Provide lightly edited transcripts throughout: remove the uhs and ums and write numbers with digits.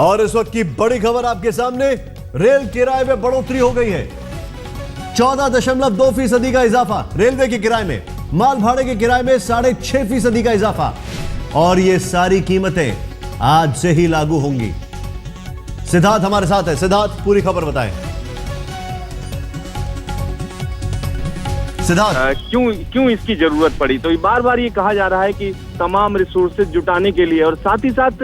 और इस वक्त की बड़ी खबर आपके सामने, रेल किराए में बढ़ोतरी हो गई है। 14.2% का इजाफा रेलवे के किराए में, माल भाड़े के किराए में 6.5% का इजाफा, और ये सारी कीमतें आज से ही लागू होंगी। सिद्धार्थ हमारे साथ है। सिद्धार्थ, पूरी खबर बताएं। सिद्धार्थ, क्यों इसकी जरूरत पड़ी? तो बार बार ये कहा जा रहा है कि तमाम रिसोर्सेज जुटाने के लिए, और साथ ही साथ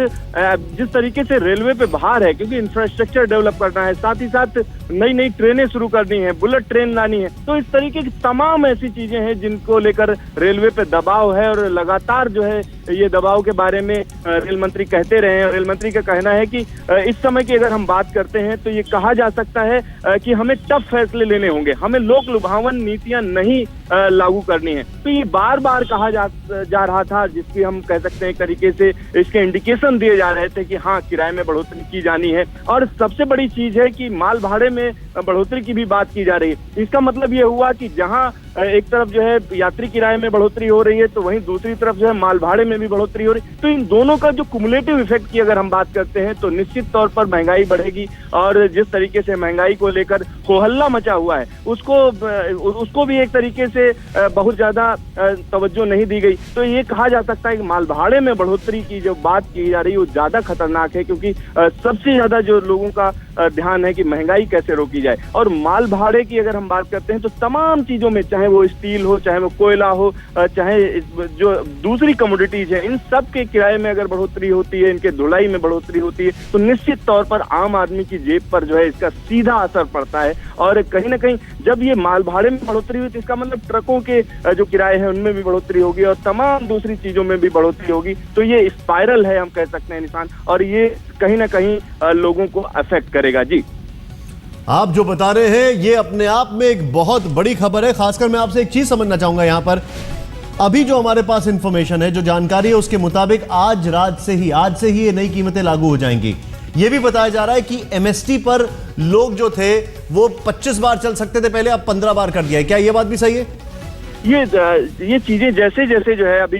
जिस तरीके से रेलवे पे भार है, क्योंकि इंफ्रास्ट्रक्चर डेवलप करना है, साथ ही साथ नई नई ट्रेनें शुरू करनी है, बुलेट ट्रेन लानी है, तो इस तरीके की तमाम ऐसी चीजें हैं जिनको लेकर रेलवे पे दबाव है। और लगातार जो है ये दबाव के बारे में रेल मंत्री कहते रहे हैं। रेल मंत्री का कहना है कि इस समय की अगर हम बात करते हैं तो ये कहा जा सकता है कि हमें टफ फैसले लेने होंगे, हमें लोक लुभावन नीतियां नहीं लागू करनी है। तो ये बार बार कहा जा रहा था, जिसकी हम कह सकते हैं एक तरीके से इसके इंडिकेशन दिए जा रहे थे कि हाँ, किराए में बढ़ोतरी की जानी है। और सबसे बड़ी चीज है कि माल भाड़े में बढ़ोतरी की भी बात की जा रही है। इसका मतलब ये हुआ कि जहां एक तरफ जो है यात्री किराए में बढ़ोतरी हो रही है, तो वहीं दूसरी तरफ जो है माल भाड़े में भी बढ़ोतरी हो रही है। तो इन दोनों का जो कुमुलेटिव इफेक्ट की अगर हम बात करते हैं तो निश्चित तौर पर महंगाई बढ़ेगी। और जिस तरीके से महंगाई को लेकर हो हल्ला मचा हुआ है, उसको भी एक तरीके से बहुत ज्यादा तवज्जो नहीं दी गई। तो ये कहा जा सकता है कि माल भाड़े में बढ़ोतरी की जो बात की जा रही है वो ज्यादा खतरनाक है, क्योंकि सबसे ज्यादा जो लोगों का ध्यान है कि महंगाई कैसे रोकी जाए। और माल भाड़े की अगर हम बात करते हैं तो तमाम चीजों में, चाहे वो स्टील हो, चाहे वो कोयला हो, चाहे जो दूसरी कमोडिटीज है, इन सब के किराए में अगर बढ़ोतरी होती है, इनके धुलाई में बढ़ोतरी होती है, तो निश्चित तौर पर आम आदमी की जेब पर जो है इसका सीधा असर पड़ता है। और कहीं ना कहीं जब ये माल भाड़े में बढ़ोतरी हुई तो इसका मतलब ट्रकों के जो किराए हैं उनमें भी बढ़ोतरी होगी और तमाम दूसरी चीजों में भी बढ़ोतरी होगी। तो ये स्पाइरल है, हम कह सकते हैं निशान, और ये कहीं ना कहीं लोगों को अफेक्ट करेगा। जी, आप जो बता रहे हैं ये अपने आप में एक बहुत बड़ी खबर है। खासकर मैं आपसे एक चीज समझना चाहूंगा यहां पर, अभी जो हमारे पास इंफॉर्मेशन है, जो जानकारी है, उसके मुताबिक आज से ही ये नई कीमतें लागू हो जाएंगी। ये भी बताया जा रहा है कि एमएसटी पर लोग जो थे वो 25 बार चल सकते थे पहले, अब 15 बार कर दिया है। क्या ये बात भी सही है? ये चीजें जैसे जैसे जो है अभी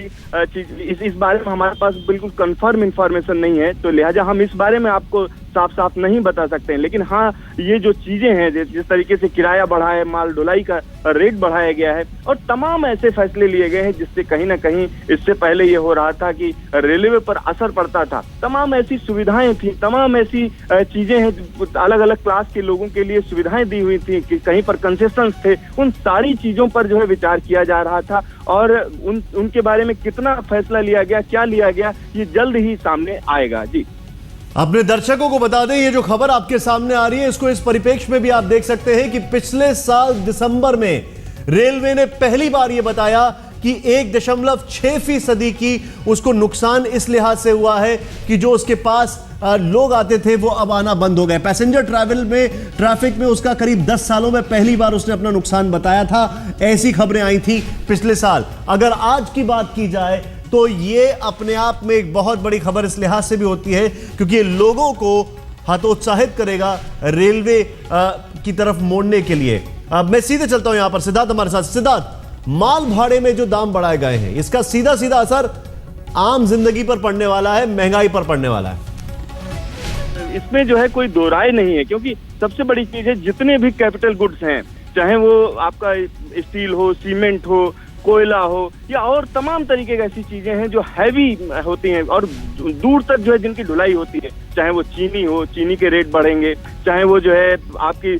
इस बारे में हमारे पास बिल्कुल कंफर्म इंफॉर्मेशन नहीं है, तो लिहाजा हम इस बारे में आपको साफ साफ नहीं बता सकते हैं। लेकिन हाँ, ये जो चीजें हैं, जिस तरीके से किराया बढ़ा है, माल ढुलाई का रेट बढ़ाया गया है, और तमाम ऐसे फैसले लिए गए हैं जिससे कहीं ना कहीं इससे पहले ये हो रहा था कि रेलवे पर असर पड़ता था। तमाम ऐसी सुविधाएं थी, तमाम ऐसी चीजें हैं, अलग अलग क्लास के लोगों के लिए सुविधाएं दी हुई थी, कि कहीं पर कंसेशंस थे, उन सारी चीजों पर जो है विचार किया जा रहा था। और उनके बारे में कितना फैसला लिया गया, क्या लिया गया, ये जल्द ही सामने आएगा। जी, अपने दर्शकों को बता दें, ये जो खबर आपके सामने आ रही है, इसको इस परिप्रेक्ष्य में भी आप देख सकते हैं कि पिछले साल दिसंबर में रेलवे ने पहली बार यह बताया कि 1.6% की उसको नुकसान इस लिहाज से हुआ है कि जो उसके पास लोग आते थे वो अब आना बंद हो गए। पैसेंजर ट्रैफिक में उसका करीब 10 सालों में पहली बार उसने अपना नुकसान बताया था। ऐसी खबरें आई थी पिछले साल। अगर आज की बात की जाए तो ये अपने आप में एक बहुत बड़ी खबर इस लिहाज से भी होती है क्योंकि ये लोगों को हतोत्साहित करेगा रेलवे की तरफ मोड़ने के लिए। अब मैं सीधे चलता हूं यहां पर, सिद्धार्थ हमारे साथ। सिद्धार्थ, माल भाड़े में जो दाम बढ़ाए गए हैं, इसका सीधा सीधा असर आम जिंदगी पर पड़ने वाला है, महंगाई पर पड़ने वाला है। इसमें जो है कोई दो राय नहीं है, क्योंकि सबसे बड़ी चीज है जितने भी कैपिटल गुड्स हैं, चाहे वो आपका स्टील हो, सीमेंट हो, कोयला हो, या और तमाम तरीके की ऐसी चीजें हैं जो हैवी होती हैं और दूर तक जो है जिनकी ढुलाई होती है, चाहे वो चीनी हो, चीनी के रेट बढ़ेंगे, चाहे वो जो है आपकी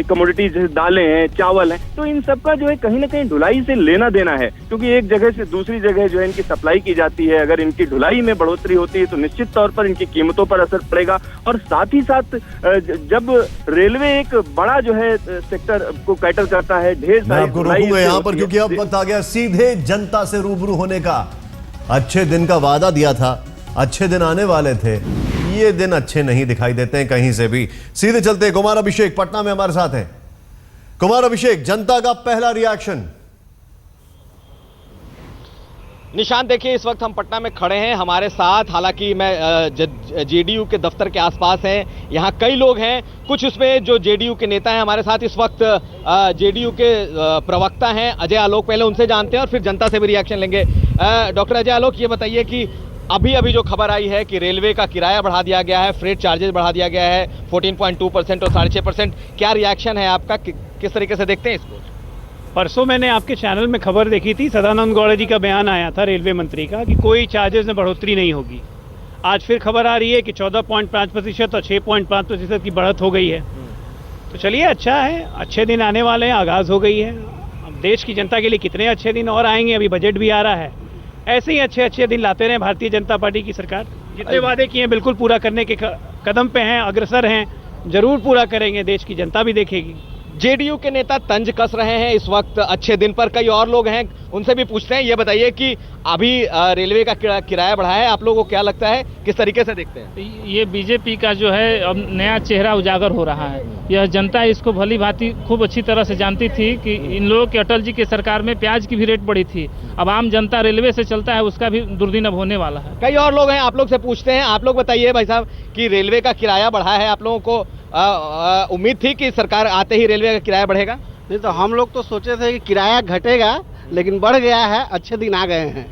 कमोडिटीज दालें हैं, चावल हैं, तो इन सब का जो है कहीं ना कहीं ढुलाई से लेना देना है, क्योंकि एक जगह से दूसरी जगह जो है इनकी सप्लाई की जाती है। अगर इनकी ढुलाई में बढ़ोतरी होती है तो निश्चित तौर पर इनकी कीमतों पर असर पड़ेगा। और साथ ही साथ जब रेलवे एक बड़ा जो है सेक्टर को कैटर करता है, ढेर सारी आपको रोकूंगा यहाँ पर क्योंकि अब वक्त आ गया सीधे जनता से रूबरू होने का। अच्छे दिन का वादा दिया था, अच्छे दिन आने वाले थे, ये दिन अच्छे नहीं दिखाई देते हैं कहीं से भी। सीधे चलते हैं, कुमार अभिषेक पटना में हमारे साथ हैं। कुमार अभिषेक, जनता का पहला रिएक्शन। निशान, देखिए इस वक्त हम पटना में खड़े हैं, हमारे साथ हालांकि मैं जेडीयू के दफ्तर के आसपास हैं, यहाँ कई लोग हैं, कुछ उसमें जो जेडीयू के नेता हैं। हमारे साथ इस वक्त जेडीयू के प्रवक्ता हैं अजय आलोक, पहले उनसे जानते हैं और फिर जनता से भी रिएक्शन लेंगे। डॉक्टर अजय आलोक, ये बताइए कि अभी अभी जो खबर आई है कि रेलवे का किराया बढ़ा दिया गया है, फ्रेट चार्जेस बढ़ा दिया गया है 14.2% और 6.5%, क्या रिएक्शन है आपका, किस तरीके से देखते हैं इसको? परसों मैंने आपके चैनल में खबर देखी थी, सदानंद गौड़ा जी का बयान आया था रेलवे मंत्री का कि कोई चार्जेस में बढ़ोतरी नहीं होगी। आज फिर खबर आ रही है कि 14.5% और 6.5% की बढ़त हो गई है। तो चलिए, अच्छा है, अच्छे दिन आने वाले हैं, आगाज़ हो गई है। अब देश की जनता के लिए कितने अच्छे दिन और आएंगे, अभी बजट भी आ रहा है। ऐसे ही अच्छे अच्छे दिन लाते रहे भारतीय जनता पार्टी की सरकार। जितने वादे किए हैं बिल्कुल पूरा करने के कदम पे हैं, अग्रसर हैं, जरूर पूरा करेंगे, देश की जनता भी देखेगी। जेडीयू के नेता तंज कस रहे हैं इस वक्त अच्छे दिन पर, कई और लोग हैं, उनसे भी पूछते हैं। ये बताइए कि अभी रेलवे का किराया बढ़ा है, आप लोगों को क्या लगता है, किस तरीके से देखते हैं? ये बीजेपी का जो है अब नया चेहरा उजागर हो रहा है। यह जनता इसको भली भांति खूब अच्छी तरह से जानती थी कि इन लोगों के अटल जी के सरकार में प्याज की भी रेट बढ़ी थी। अब आम जनता रेलवे से चलता है, उसका भी दुर्दिन अब होने वाला है। कई और लोग हैं, आप लोग से पूछते हैं। आप लोग बताइए भाई साहब कि रेलवे का किराया बढ़ा है, आप लोगों को उम्मीद थी कि सरकार आते ही रेलवे का किराया बढ़ेगा? नहीं, तो हम लोग तो सोचे थे कि किराया घटेगा, लेकिन बढ़ गया है, अच्छे दिन आ गए हैं।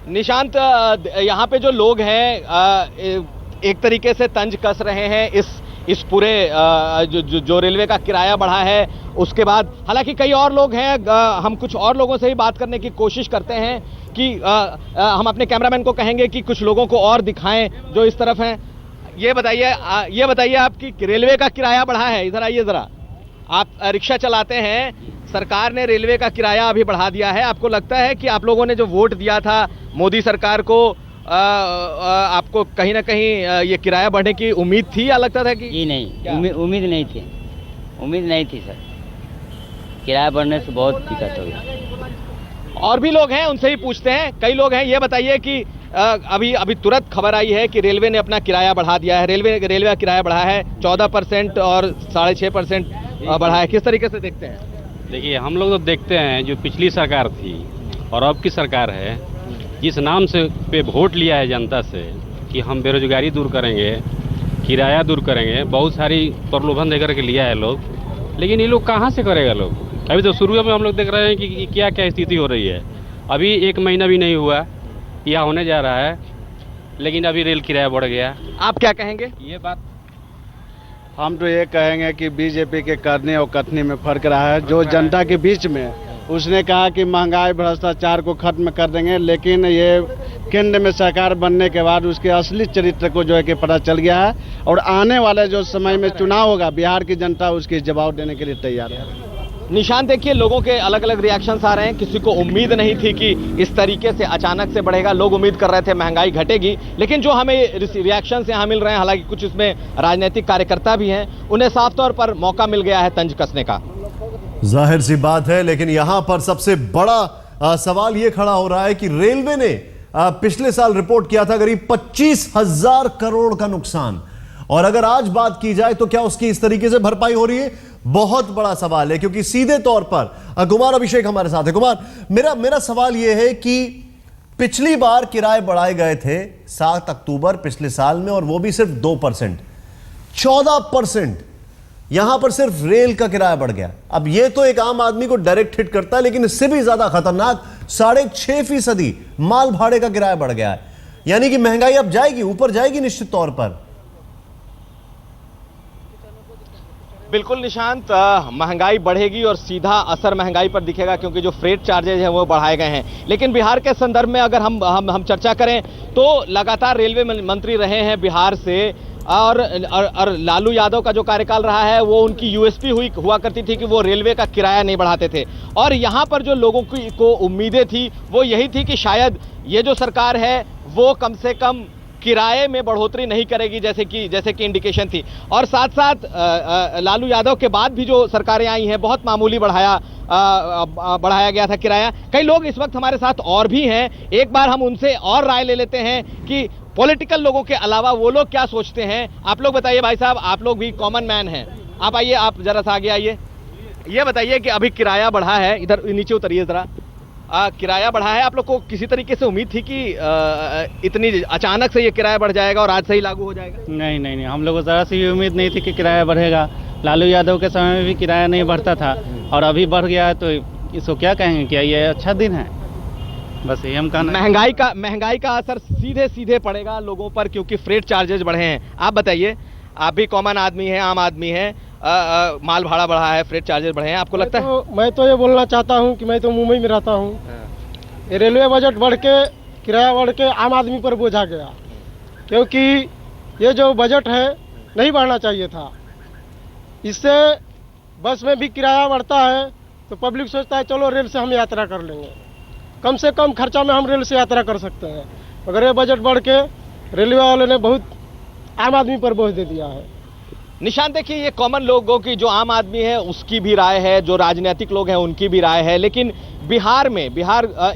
निशांत, यहाँ पे जो लोग हैं एक तरीके से तंज कस रहे हैं इस पूरे जो रेलवे का किराया बढ़ा है उसके बाद। हालांकि कई और लोग हैं, हम कुछ और लोगों से ही बात करने की कोशिश करते हैं कि हम अपने कैमरामैन को कहेंगे कि कुछ लोगों को और दिखाएं जो इस तरफ हैं। ये बताइए आप कि रेलवे का किराया बढ़ा है, इधर आइए जरा। आप रिक्शा चलाते हैं, सरकार ने रेलवे का किराया अभी बढ़ा दिया है। आपको लगता है कि आप लोगों ने जो वोट दिया था मोदी सरकार को, आपको कहीं ना कहीं ये किराया बढ़ने की उम्मीद थी या लगता था कि जी नहीं, उम्मीद नहीं थी, उम्मीद नहीं थी सर। किराया बढ़ने से बहुत दिक्कत हो गई। और भी लोग हैं, उनसे ही पूछते हैं। कई लोग हैं, ये बताइए कि अभी तुरंत खबर आई है कि रेलवे ने अपना किराया बढ़ा दिया है। रेलवे का किराया बढ़ा है 14% और 6.5% बढ़ा है। किस तरीके से देखते हैं? देखिए, हम लोग तो देखते हैं जो पिछली सरकार थी और अब की सरकार है, जिस नाम से पे वोट लिया है जनता से कि हम बेरोजगारी दूर करेंगे, किराया दूर करेंगे, बहुत सारी प्रलोभन देकर के लिया है लोग, लेकिन ये लोग कहाँ से करेगा लोग? अभी तो शुरू में हम लोग देख रहे हैं कि क्या क्या स्थिति हो रही है। अभी 1 महीना भी नहीं हुआ, यह होने जा रहा है, लेकिन अभी रेल किराया बढ़ गया। आप क्या कहेंगे? ये बात हम तो ये कहेंगे कि बीजेपी के करने और कथनी में फर्क रहा है। जो जनता के बीच में उसने कहा कि महंगाई भ्रष्टाचार को खत्म कर देंगे, लेकिन ये केंद्र में सरकार बनने के बाद उसके असली चरित्र को जो है कि पता चल गया है। और आने वाले जो समय में चुनाव होगा, बिहार की जनता उसकी जवाब देने के लिए तैयार है। निशान, देखिए लोगों के अलग अलग रिएक्शंस आ रहे हैं। किसी को उम्मीद नहीं थी कि इस तरीके से अचानक से बढ़ेगा। लोग उम्मीद कर रहे थे महंगाई घटेगी, लेकिन जो हमें रिएक्शंस यहाँ मिल रहे हैं, हालांकि कुछ इसमें राजनीतिक कार्यकर्ता भी हैं, उन्हें साफ तौर पर मौका मिल गया है तंज कसने का। जाहिर सी बात है, लेकिन यहां पर सबसे बड़ा सवाल यह खड़ा हो रहा है कि रेलवे ने पिछले साल रिपोर्ट किया था करीब 25,000 करोड़ का नुकसान, और अगर आज बात की जाए तो क्या उसकी इस तरीके से भरपाई हो रही है? बहुत बड़ा सवाल है, क्योंकि सीधे तौर पर कुमार अभिषेक हमारे साथ है। कुमार, मेरा सवाल यह है कि पिछली बार किराए बढ़ाए गए थे 7 अक्टूबर पिछले साल में, और वो भी सिर्फ 2%, 14% यहां पर सिर्फ रेल का किराया बढ़ गया। अब यह तो एक आम आदमी को डायरेक्ट हिट करता है, लेकिन इससे भी ज्यादा खतरनाक 6.5% माल भाड़े का किराया बढ़ गया है। यानी कि महंगाई अब जाएगी, ऊपर जाएगी निश्चित तौर पर। बिल्कुल निशांत, महंगाई बढ़ेगी और सीधा असर महंगाई पर दिखेगा, क्योंकि जो फ्रेट चार्जेज हैं वो बढ़ाए गए हैं। लेकिन बिहार के संदर्भ में अगर हम चर्चा करें तो लगातार रेलवे मंत्री रहे हैं बिहार से, और लालू यादव का जो कार्यकाल रहा है वो उनकी यूएसपी हुआ करती थी कि वो रेलवे का किराया नहीं बढ़ाते थे। और यहाँ पर जो लोगों को उम्मीदें थी वो यही थी कि शायद ये जो सरकार है वो कम से कम किराए में बढ़ोतरी नहीं करेगी, जैसे कि इंडिकेशन थी। और साथ साथ लालू यादव के बाद भी जो सरकारें आई हैं बहुत मामूली बढ़ाया गया था किराया। कई लोग इस वक्त हमारे साथ और भी हैं, एक बार हम उनसे और राय ले लेते हैं कि पॉलिटिकल लोगों के अलावा वो लोग क्या सोचते हैं। आप लोग बताइए भाई साहब, आप लोग भी कॉमन मैन हैं, आप आइए, आप जरा सा आगे आइए। ये बताइए कि अभी किराया बढ़ा है, इधर नीचे उतरिए जरा। किराया बढ़ा है, आप लोग को किसी तरीके से उम्मीद थी कि इतनी अचानक से ये किराया बढ़ जाएगा और आज से ही लागू हो जाएगा? नहीं, हम लोगों को ज़रा सी उम्मीद नहीं थी कि किराया बढ़ेगा। लालू यादव के समय में भी किराया नहीं बढ़ता था और अभी बढ़ गया है, तो इसको क्या कहेंगे? क्या ये अच्छा दिन है? बस यही हम कहना। महंगाई का असर सीधे सीधे पड़ेगा लोगों पर, क्योंकि फ्रेट चार्जेस बढ़े हैं। आप बताइए, आप भी कॉमन आदमी हैं, आम आदमी हैं, माल भाड़ा बढ़ा है, फ्रेट चार्जेस बढ़े हैं, आपको लगता है? मैं तो ये बोलना चाहता हूँ कि मैं तो मुंबई में रहता हूँ, ये रेलवे बजट बढ़ के, किराया बढ़ के आम आदमी पर बोझा गया, क्योंकि ये जो बजट है नहीं बढ़ना चाहिए था। इससे बस में भी किराया बढ़ता है तो पब्लिक सोचता है चलो रेल से हम यात्रा कर लेंगे, कम से कम खर्चा में हम रेल से यात्रा कर सकते हैं। मगर ये बजट बढ़ के रेलवे वाले ने बहुत आम आदमी पर बोझ दे दिया है। निशान देखिए, ये कॉमन लोगों की, जो आम आदमी है उसकी भी राय है, जो राजनीतिक लोग हैं उनकी भी राय है। लेकिन बिहार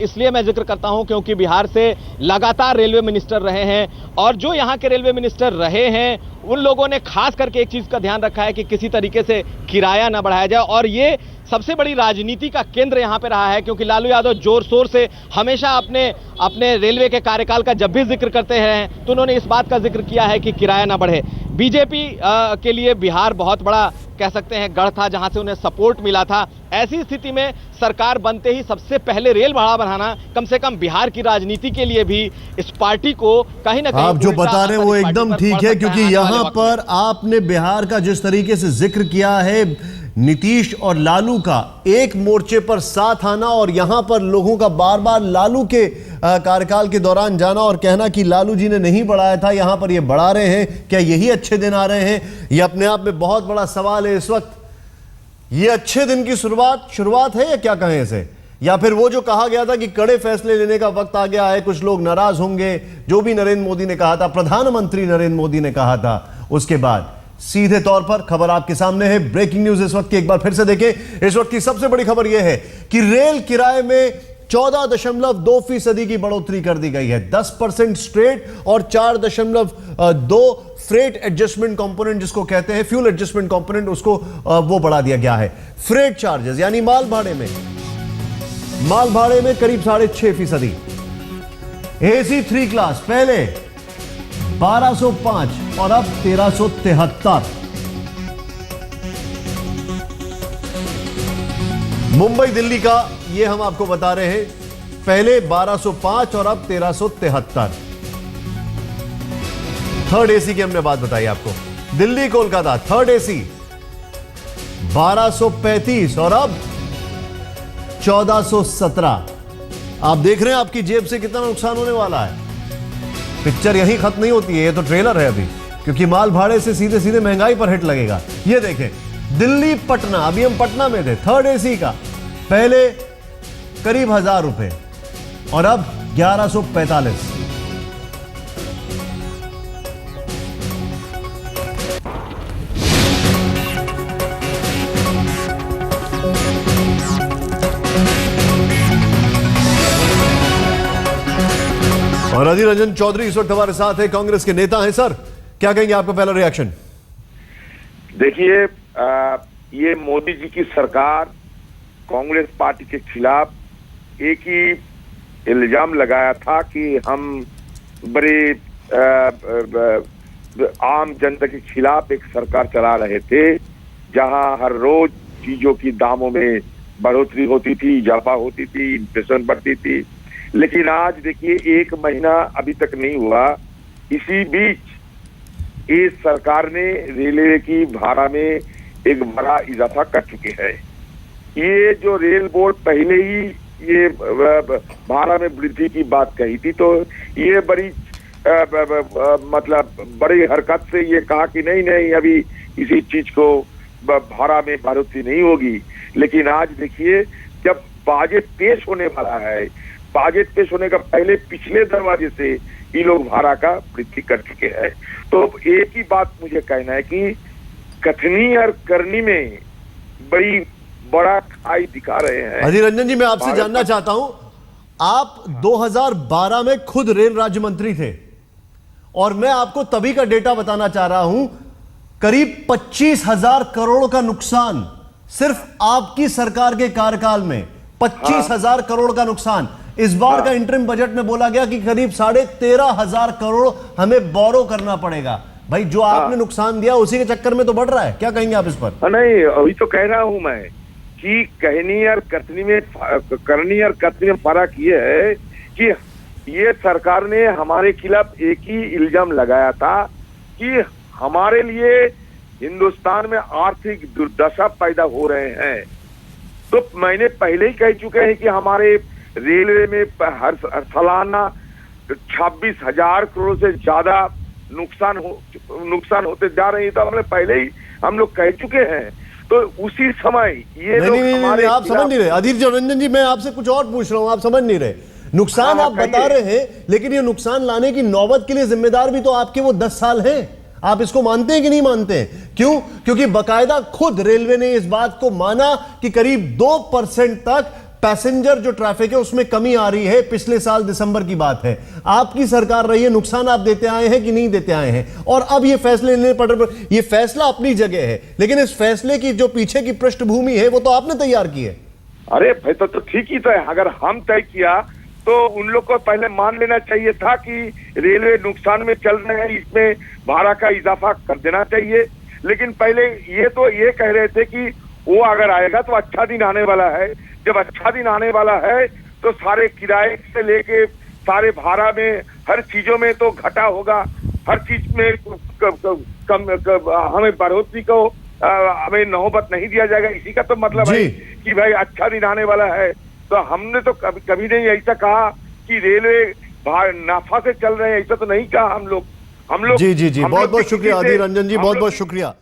इसलिए मैं जिक्र करता हूं क्योंकि बिहार से लगातार रेलवे मिनिस्टर रहे हैं, और जो यहां के रेलवे मिनिस्टर रहे हैं उन लोगों ने खास करके एक चीज का ध्यान रखा है कि किसी तरीके से किराया ना बढ़ाया जाए। और ये सबसे बड़ी राजनीति का केंद्र यहां पे रहा है, क्योंकि लालू यादव जोर शोर से हमेशा अपने रेलवे के कार्यकाल का जब भी जिक्र करते हैं तो उन्होंने इस बात का जिक्र किया है कि किराया ना बढ़े। बीजेपी के लिए बिहार बहुत बड़ा कह सकते हैं गढ़ था, जहां से उन्हें सपोर्ट मिला था। ऐसी स्थिति में सरकार बनते ही सबसे पहले रेल भाड़ा बढ़ाना कम से कम बिहार की राजनीति के लिए भी इस पार्टी को कहीं ना कहीं, आप जो बता रहे हैं वो एकदम ठीक है, क्योंकि यहां पर आपने बिहार का जिस तरीके से जिक्र किया है, नीतीश और लालू का एक मोर्चे पर साथ आना और यहां पर लोगों का बार बार लालू के कार्यकाल के दौरान जाना और कहना कि लालू जी ने नहीं बढ़ाया था, यहां पर ये बढ़ा रहे हैं, क्या यही अच्छे दिन आ रहे हैं? ये अपने आप में बहुत बड़ा सवाल है इस वक्त। ये अच्छे दिन की शुरुआत है या क्या कहें इसे? या फिर वो जो कहा गया था कि कड़े फैसले लेने का वक्त आ गया है, कुछ लोग नाराज होंगे, जो भी नरेंद्र मोदी ने कहा था, प्रधानमंत्री नरेंद्र मोदी ने कहा था, उसके बाद सीधे तौर पर खबर आपके सामने है। ब्रेकिंग न्यूज इस वक्त की एक बार फिर से देखें। इस वक्त की सबसे बड़ी खबर यह है कि रेल किराए में 14.2% की बढ़ोतरी कर दी गई है। 10% स्ट्रेट और 4.2 फ्रेट एडजस्टमेंट कंपोनेंट, जिसको कहते हैं फ्यूल एडजस्टमेंट कंपोनेंट, उसको वो बढ़ा दिया गया है। फ्रेट चार्जेस यानी माल भाड़े में करीब 6.5%। AC 3 क्लास पहले 1205 और अब 1373। मुंबई दिल्ली का ये हम आपको बता रहे हैं, पहले 1205 और अब 1373। थर्ड AC की हमने बात बताई आपको। दिल्ली कोलकाता थर्ड AC 1235 और अब 1417। आप देख रहे हैं आपकी जेब से कितना नुकसान होने वाला है। पिक्चर यहीं खत्म नहीं होती है, ये तो ट्रेलर है अभी, क्योंकि माल भाड़े से सीधे सीधे महंगाई पर हिट लगेगा। ये देखें, दिल्ली पटना, अभी हम पटना में थे, थर्ड AC का पहले करीब 1000 रुपए और अब 1145। और अधीर रंजन चौधरी इस वक्त हमारे साथ है, कांग्रेस के नेता हैं। सर, क्या कहेंगे, आपका पहला रिएक्शन? देखिए, ये मोदी जी की सरकार कांग्रेस पार्टी के खिलाफ एक ही इल्जाम लगाया था कि हम बड़े आम जनता के खिलाफ एक सरकार चला रहे थे, जहां हर रोज चीजों की दामों में बढ़ोतरी होती थी, इजाफा होती थी, इन्फ्लेशन बढ़ती थी। लेकिन आज देखिए, 1 महीना अभी तक नहीं हुआ, इसी बीच इस सरकार ने रेलवे की भाड़ा में एक बड़ा इजाफा कर चुके हैं। ये जो रेल बोर्ड पहले ही ये भाड़ा में वृद्धि की बात कही थी, तो ये बड़ी मतलब बड़ी हरकत से ये कहा कि नहीं अभी किसी चीज को भाड़ा में बढ़ोतरी नहीं होगी। लेकिन आज देखिए, जब बजट पेश होने वाला है, बजट पेश होने का पहले पिछले दरवाजे से ये लोग भाड़ा का वृद्धि कर चुके हैं। तो एक ही बात मुझे कहना है कि कथनी और करनी में बड़ा खाई दिखा रहे हैं। अधीर रंजन जी, मैं आपसे जानना चाहता हूं, आप 2012 में खुद रेल राज्य मंत्री थे और मैं आपको तभी का डेटा बताना चाह रहा हूं, करीब 25,000 करोड़ का नुकसान सिर्फ आपकी सरकार के कार्यकाल में, 25,000 करोड़ का नुकसान। इस बार का इंटरिम बजट में बोला गया कि करीब 13,500 करोड़ हमें बोरो करना पड़ेगा। भाई, जो आपने नुकसान दिया उसी के चक्कर में तो बढ़ रहा है। क्या कहेंगे आप इस पर? नहीं, अभी तो कह रहा हूं मैं कि करनी और कथनी में फर्क ये है कि ये सरकार ने हमारे खिलाफ एक ही इल्जाम लगाया था कि हमारे लिए हिंदुस्तान में आर्थिक दुर्दशा पैदा हो रहे हैं। तो मैंने पहले ही कह चुके हैं कि हमारे रेलवे में हर सालाना 26,000 करोड़ से ज्यादा नुकसान होते जा रहे हैं। तो हमने पहले ही हम लोग कह चुके हैं। तो उसी समय ये लोग हमारे आप समझ नहीं रहे। अधीर रंजन जी, मैं आपसे कुछ और पूछ रहा हूं, आप समझ नहीं रहे। नुकसान आप बता रहे हैं, लेकिन ये नुकसान लाने की नौबत के लिए जिम्मेदार भी तो आपके वो 10 साल हैं। आप इसको मानते हैं कि नहीं मानते हैं? क्यों? क्योंकि बकायदा खुद रेलवे ने इस बात को माना कि करीब 2% तक पैसेंजर जो ट्रैफिक है उसमें कमी आ रही है। पिछले साल दिसंबर की बात है, आपकी सरकार रही है, नुकसान आप देते आए हैं कि नहीं देते आए हैं? और अब ये फैसले लेने पर, ये फैसला अपनी जगह है, लेकिन इस फैसले की जो पीछे की पृष्ठभूमि है वो तो आपने तैयार की है। अरे भाई तो ठीक ही तो है। अगर हम तय किया तो उन लोग को पहले मान लेना चाहिए था कि रेलवे नुकसान में चल रहे हैं, इसमें भाड़ा का इजाफा कर देना चाहिए। लेकिन पहले ये कह रहे थे कि वो अगर आएगा तो अच्छा दिन आने वाला है। जब अच्छा दिन आने वाला है तो सारे किराए से लेके सारे भाड़ा में हर चीजों में तो घटा होगा, हर चीज में हमें बढ़ोतरी को हमें नौबत नहीं दिया जाएगा। इसी का तो मतलब है कि भाई अच्छा दिन आने वाला है। तो हमने तो कभी नहीं ऐसा कहा कि रेलवे नाफा से चल रहे हैं, ऐसा तो नहीं कहा हम लोग। जी बहुत बहुत शुक्रिया अधीर रंजन जी, बहुत बहुत शुक्रिया।